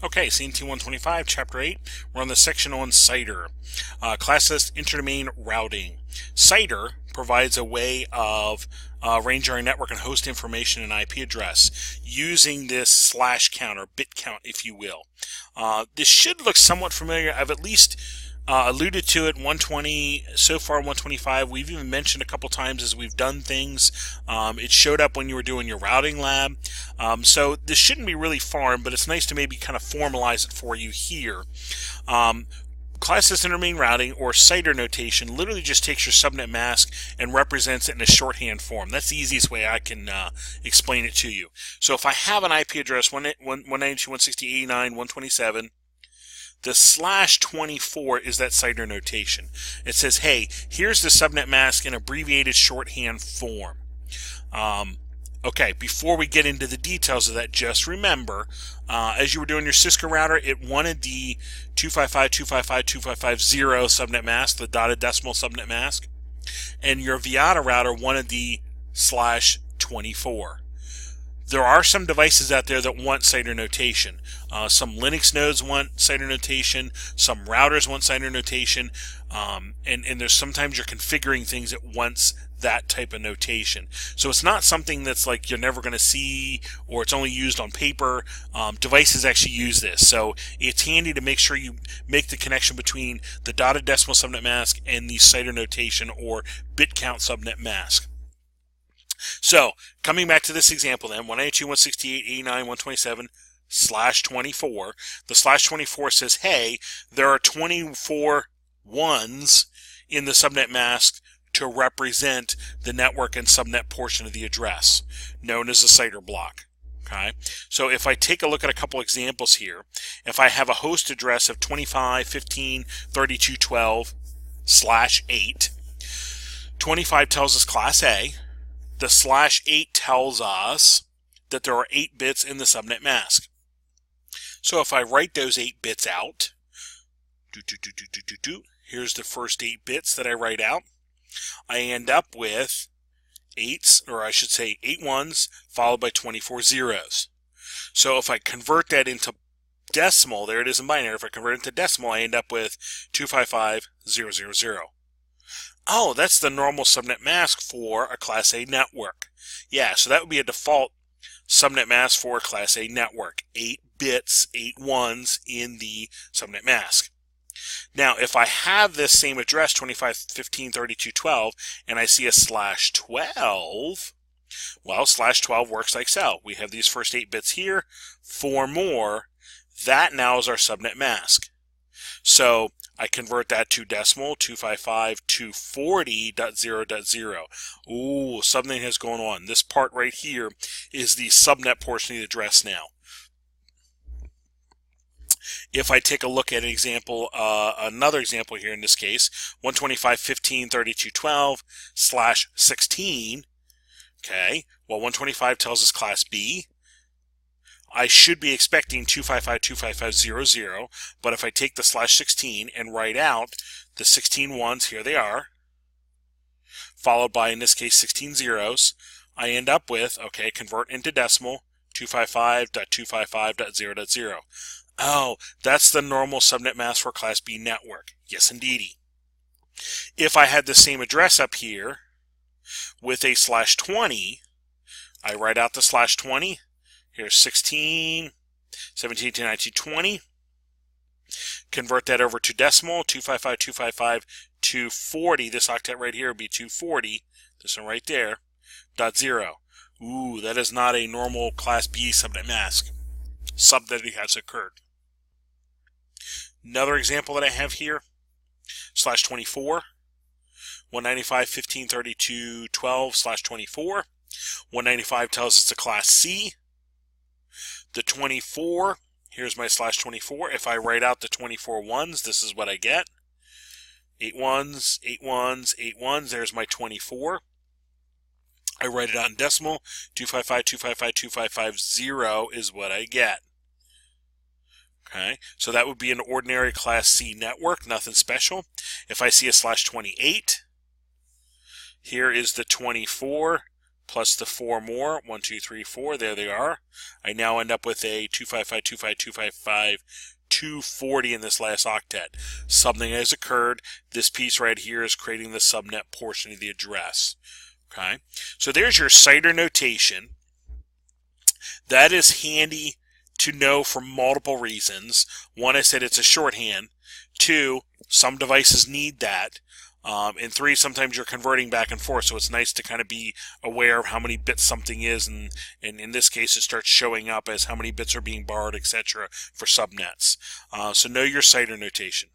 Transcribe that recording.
Okay, CNT125, Chapter 8. We're on the section on CIDR. Class list interdomain routing. CIDR provides a way of arranging our network and host information and IP address using this slash count or bit count, if you will. This should look somewhat familiar. I've at least alluded to it. 120 so far, 125. We've even mentioned a couple times as we've done things. It showed up when you were doing your routing lab. So this shouldn't be really foreign, but it's nice to maybe kind of formalize it for you here. Class list interdomain routing, or CIDR notation, literally just takes your subnet mask and represents it in a shorthand form. That's the easiest way I can explain it to you. So if I have an IP address 192.168.89.127, the /24 is that CIDR notation. It says, hey, here's the subnet mask in abbreviated shorthand form. Okay, before we get into the details of that, just remember, as you were doing your Cisco router, it wanted the 255.255.255.0 subnet mask, the dotted decimal subnet mask, and your Viata router wanted the /24. There are some devices out there that want CIDR notation. Some Linux nodes want CIDR notation. Some routers want CIDR notation. And there's sometimes you're configuring things that wants that type of notation. So it's not something that's like you're never going to see or it's only used on paper. Devices actually use this. So it's handy to make sure you make the connection between the dotted decimal subnet mask and the CIDR notation or bit count subnet mask. So, coming back to this example then, 192.168.89.127/24. The /24 says, hey, there are 24 ones in the subnet mask to represent the network and subnet portion of the address, known as the CIDR block. Okay, so if I take a look at a couple examples here, if I have a host address of 25.15.32.12/8, 25 tells us class A. The /8 tells us that there are 8 bits in the subnet mask. So if I write those 8 bits out, here's the first 8 bits that I write out. I end up with 8s, or I should say 8 ones, followed by 24 zeros. So if I convert that into decimal, there it is in binary. If I convert it into decimal, I end up with 255.000. Oh, that's the normal subnet mask for a Class A network. Yeah, so that would be a default subnet mask for a Class A network. 8 bits, 8 ones in the subnet mask. Now, if I have this same address, 25.15.32.12, and I see a /12, well, /12 works like so. We have these first 8 bits here, 4 more. That now is our subnet mask. So I convert that to decimal, 255.240.0.0. Ooh, something has gone on. This part right here is the subnet portion of the address now. If I take a look at an example, another example here in this case, 125.15.32.12/16. Okay, well, 125 tells us class B. I should be expecting 255.255.0.0, but if I take the /16 and write out the 16 ones, here they are, followed by, in this case, 16 zeros, I end up with, okay, convert into decimal, 255.255.0.0. Oh, that's the normal subnet mask for Class B network. Yes, indeedy. If I had the same address up here with a /20, I write out the /20. Here's 16, 17, 18, 19, 20. Convert that over to decimal, 255.255.240. This octet right here would be 240. This one right there, .0. Ooh, that is not a normal Class B subnet mask. Subnetting has occurred. Another example that I have here, /24. 195.15.32.12/24. 195 tells us it's a Class C. The 24, here's my /24. If I write out the 24 ones, this is what I get. 8 ones, 8 ones, 8 ones. There's my 24. I write it out in decimal. 255.255.255.0 is what I get. Okay, so that would be an ordinary Class C network, nothing special. If I see a /28, here is the 24 plus the 4 more, 1, 2, 3, 4, there they are. I now end up with a 255, 255, 255, 240 in this last octet. Something has occurred. This piece right here is creating the subnet portion of the address. Okay, so there's your CIDR notation. That is handy to know for multiple reasons. One, I said it's a shorthand. Two, some devices need that. And three, sometimes you're converting back and forth, so it's nice to kind of be aware of how many bits something is, and in this case it starts showing up as how many bits are being borrowed, etc. for subnets. So know your CIDR notation.